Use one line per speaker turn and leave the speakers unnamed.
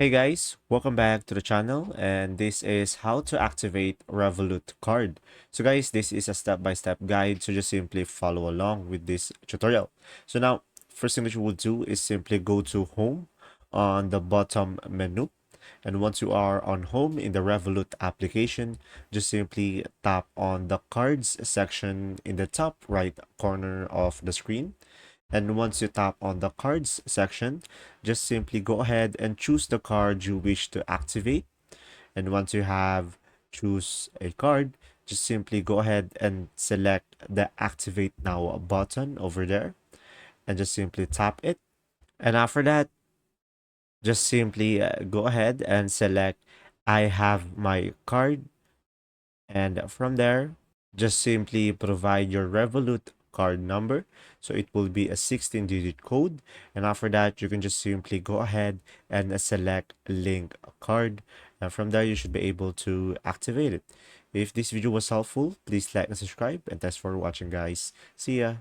Hey guys, welcome back to the channel, and this is how to activate Revolut card. So guys, this is a step-by-step guide, so just simply follow along with this tutorial. So now, first thing that you will do is simply go to home on the bottom menu, and once you are on home in the Revolut application, just simply tap on the cards section in the top right corner of the screen. And once you tap on the cards section, just simply go ahead and choose the card you wish to activate. And once you have choose a card, just simply go ahead and select the activate now button over there and just simply tap it. And after that, just simply go ahead and select I have my card. And from there, just simply provide your Revolut card number. So it will be a 16-digit code. And after that, you can just simply go ahead and select link card. And from there, you should be able to activate it. If this video was helpful, please like and subscribe. And thanks for watching, guys. See ya.